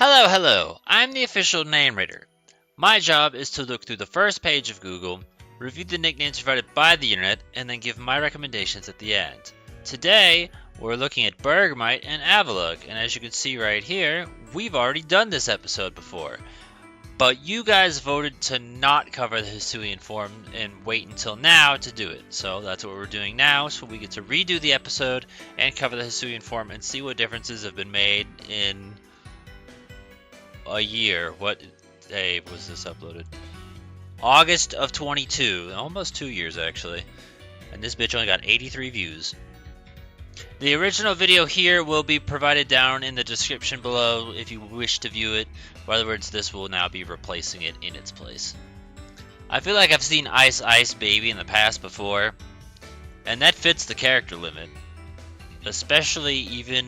Hello, I'm the official name reader. My job is to look through the first page of Google, review the nicknames provided by the internet, and then give my recommendations at the end. Today, we're looking at Bergmite and Avalugg, and as you can see right here, we've already done this episode before. But you guys voted to not cover the Hisuian form and wait until now to do it. So that's what we're doing now, so we get to redo the episode and cover the Hisuian form and see what differences have been made in a year. What day was this uploaded? August of 22, almost 2 years actually. And this bitch only got 83 views. The original video here will be provided down in the description below if you wish to view it. In other words, this will now be replacing it in its place. I feel like I've seen Ice Ice Baby in the past before, and that fits the character limit. Especially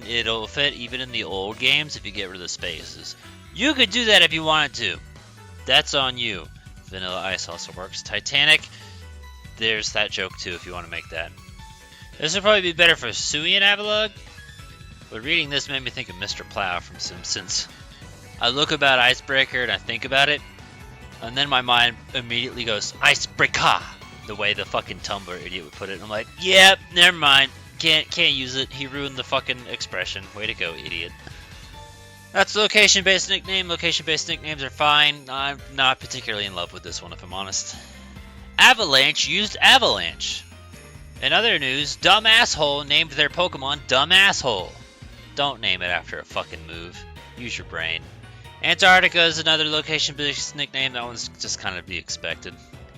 it'll fit even in the old games if you get rid of the spaces. You could do that if you wanted to. That's on you. Vanilla Ice also works. Titanic, there's that joke too if you want to make that. This would probably be better for Sui and Avalugg, but reading this made me think of Mr. Plow from Simpsons. I look about Icebreaker and I think about it, and then my mind immediately goes, Icebreaker! The way the fucking Tumblr idiot would put it. I'm like, yep, never mind. Can't use it. He ruined the fucking expression. Way to go, idiot. That's location-based nickname. Location-based nicknames are fine. I'm not particularly in love with this one, if I'm honest. Avalanche used Avalanche. In other news, Dumb Asshole named their Pokemon Dumb Asshole. Don't name it after a fucking move. Use your brain. Antarctica is another location-based nickname. That one's just kind of to be expected.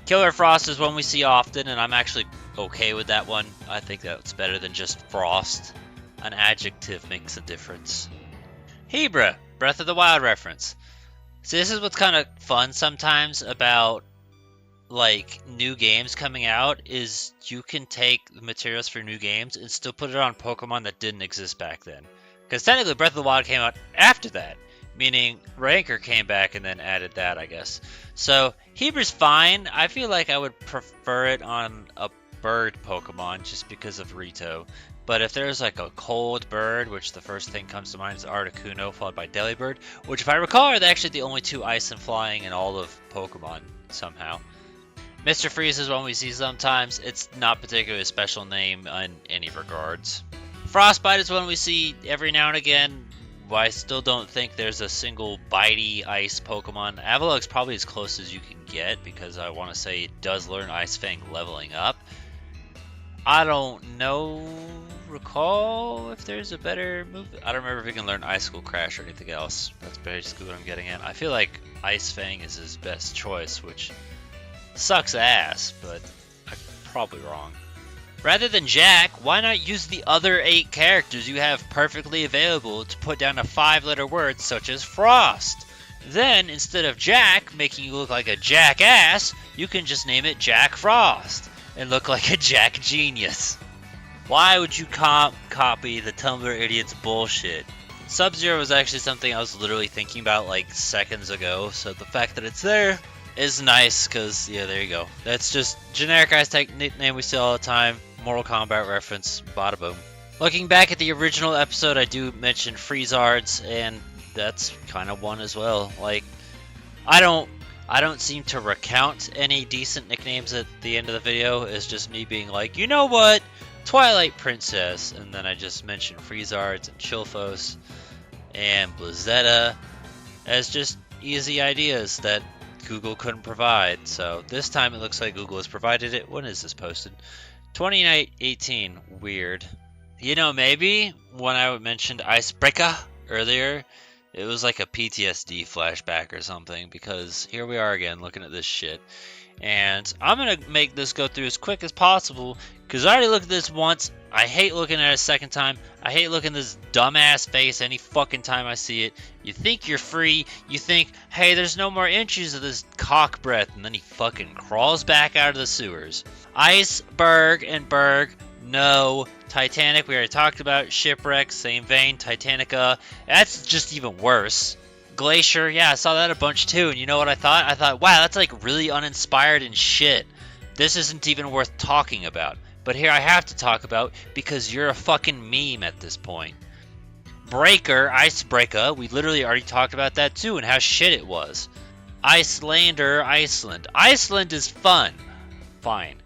Killer Frost is one we see often, and I'm actually okay with that one. I think that's better than just Frost. An adjective makes a difference. Hebra, Breath of the Wild reference. So this is what's kind of fun sometimes about like new games coming out is you can take the materials for new games and still put it on Pokemon that didn't exist back then. Because technically Breath of the Wild came out after that, meaning Ranker came back and then added that, I guess. So Hebra's fine. I feel like I would prefer it on a bird Pokemon just because of Rito. But if there's like a cold bird, which the first thing comes to mind is Articuno, followed by Delibird, which if I recall are actually the only two ice and flying in all of Pokemon somehow. Mr. Freeze is one we see sometimes. It's not particularly a special name in any regards. Frostbite is one we see every now and again. I still don't think there's a single bitey ice Pokemon. Avalugg's probably as close as you can get because I want to say it does learn Ice Fang leveling up. I don't recall if there's a better move. I don't remember if he can learn Icicle Crash or anything else. That's basically what I'm getting at. I feel like Ice Fang is his best choice, which sucks ass, but I'm probably wrong. Rather than Jack, why not use the other 8 characters you have perfectly available to put down a 5-letter word such as Frost? Then, instead of Jack making you look like a jackass, you can just name it Jack Frost and look like a Jack genius. Why would you copy the Tumblr idiot's bullshit? Sub-Zero was actually something I was literally thinking about like seconds ago, so the fact that it's there is nice, because, yeah, there you go. That's just generic ice type nickname we see all the time. Mortal Kombat reference, bada boom. Looking back at the original episode, I do mention Freezards, and that's kind of one as well. Like, I don't seem to recount any decent nicknames at the end of the video. It's just me being like, you know what? Twilight Princess. And then I just mention Freezards and Chilphos and Blizzetta as just easy ideas that Google couldn't provide. So this time it looks like Google has provided it. When is this posted? 2018. Weird. You know, maybe when I mentioned Icebreaker earlier, it was like a PTSD flashback or something, because here we are again looking at this shit. And I'm going to make this go through as quick as possible, because I already looked at this once. I hate looking at it a second time. I hate looking at this dumbass face any fucking time I see it. You think you're free. You think, hey, there's no more inches of this cock breath. And then he fucking crawls back out of the sewers. Iceberg and Berg, no. Titanic, we already talked about. Shipwreck, same vein. Titanica, that's just even worse. Glacier, yeah, I saw that a bunch too. And you know what I thought? I thought, wow, that's like really uninspired and shit. This isn't even worth talking about. But here I have to talk about because you're a fucking meme at this point. Breaker, Icebreaker. We literally already talked about that too and how shit it was. Icelander, Iceland. Iceland is fun. Fine.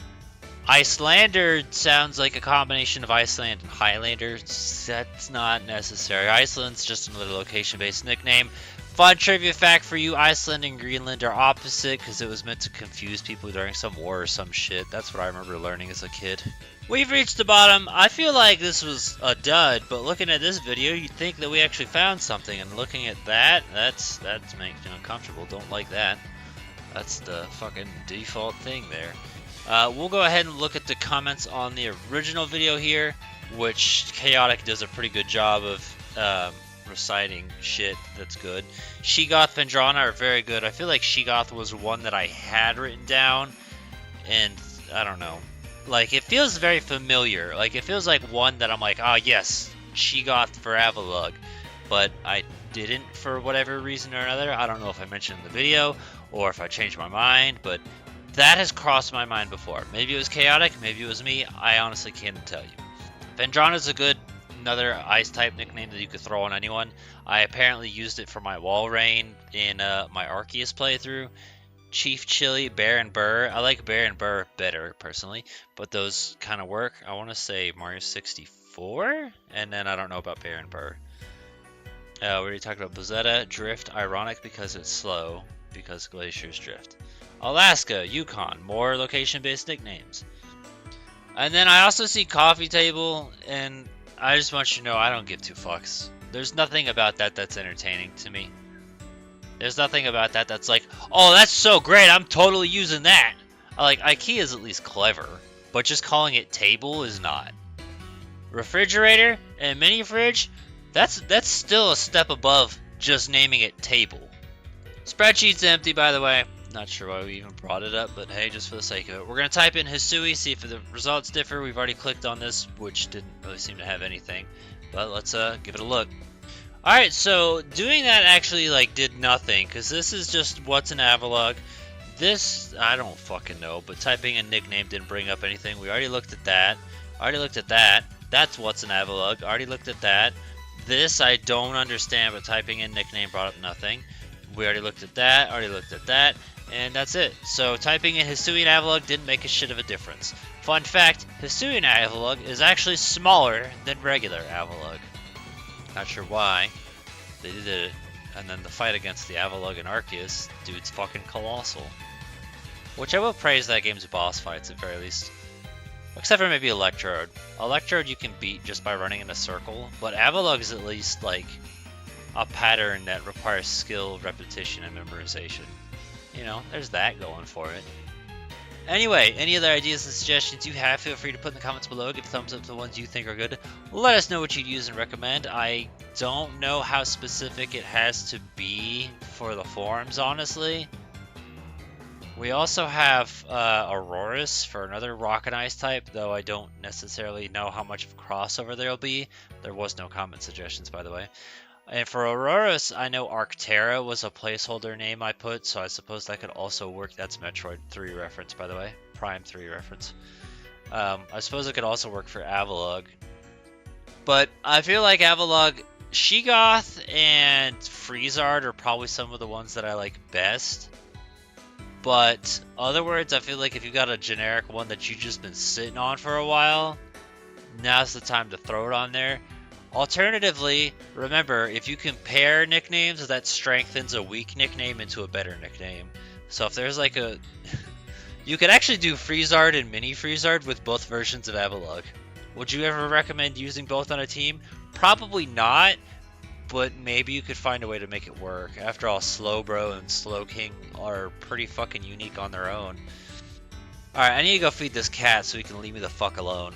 Icelander sounds like a combination of Iceland and Highlander. That's not necessary. Iceland's just another location-based nickname. Fun trivia fact for you, Iceland and Greenland are opposite because it was meant to confuse people during some war or some shit. That's what I remember learning as a kid. We've reached the bottom. I feel like this was a dud, but looking at this video, you'd think that we actually found something, and looking at that, that's making me uncomfortable. Don't like that. That's the fucking default thing there. We'll go ahead and look at the comments on the original video here, which Chaotic does a pretty good job of reciting shit that's good. Shegoth and Vendrana are very good. I feel like Shegoth was one that I had written down, and I don't know. Like, it feels very familiar. Like, it feels like one that I'm like, ah, yes, Shegoth for Avalugg. But I didn't for whatever reason or another. I don't know if I mentioned in the video or if I changed my mind, but that has crossed my mind before. Maybe it was Chaotic, maybe it was me. I honestly can't tell you. Vendrana is a good another ice type nickname that you could throw on anyone. I apparently used it for my Walrein in my Arceus playthrough. Chief Chili, Bear and Burr. I like Bear and Burr better personally, but those kind of work. I want to say Mario 64, and then I don't know about Bear and Burr. We already talked about Blizzetta. Drift, ironic because it's slow, because glaciers drift. Alaska, Yukon, more location-based nicknames. And then I also see Coffee Table, and I just want you to know I don't give two fucks. There's nothing about that that's entertaining to me. There's nothing about that that's like, oh, that's so great, I'm totally using that. Like, IKEA is at least clever, but just calling it table is not. Refrigerator and mini fridge, that's still a step above just naming it table. Spreadsheet's empty, by the way. Not sure why we even brought it up, but hey, just for the sake of it. We're going to type in Hisui, see if the results differ. We've already clicked on this, which didn't really seem to have anything. But let's give it a look. Alright, so doing that actually like did nothing, because this is just what's an Avalugg. This, I don't fucking know, but typing a nickname didn't bring up anything. We already looked at that. Already looked at that. That's what's an Avalugg. Already looked at that. This I don't understand, but typing in nickname brought up nothing. We already looked at that. Already looked at that. And that's it. So typing in Hisui and Avalugg didn't make a shit of a difference. Fun fact, Hisui and Avalugg is actually smaller than regular Avalugg. Not sure why they did it. And then the fight against the Avalugg and Arceus, dude's fucking colossal. Which I will praise that game's boss fights at very least. Except for maybe Electrode. Electrode you can beat just by running in a circle, but Avalugg is at least like a pattern that requires skill, repetition, and memorization. You know, there's that going for it. Anyway, any other ideas and suggestions you have, feel free to put in the comments below. Give a thumbs up to the ones you think are good. Let us know what you'd use and recommend. I don't know how specific it has to be for the forums, honestly. We also have Aurorus for another rock and ice type, though I don't necessarily know how much of a crossover there will be. There was no comment suggestions, by the way. And for Aurorus, I know Arctera was a placeholder name I put, so I suppose that could also work. That's Metroid 3 reference, by the way. Prime 3 reference. I suppose it could also work for Avalugg. But I feel like Avalugg, Shegoth, and Freezard are probably some of the ones that I like best. But other words, I feel like if you got a generic one that you've just been sitting on for a while, now's the time to throw it on there. Alternatively, remember, if you compare nicknames, that strengthens a weak nickname into a better nickname. So if there's like a... you could actually do Freezard and Mini Freezard with both versions of Avalugg. Would you ever recommend using both on a team? Probably not, but maybe you could find a way to make it work. After all, Slowbro and Slowking are pretty fucking unique on their own. Alright, I need to go feed this cat so he can leave me the fuck alone.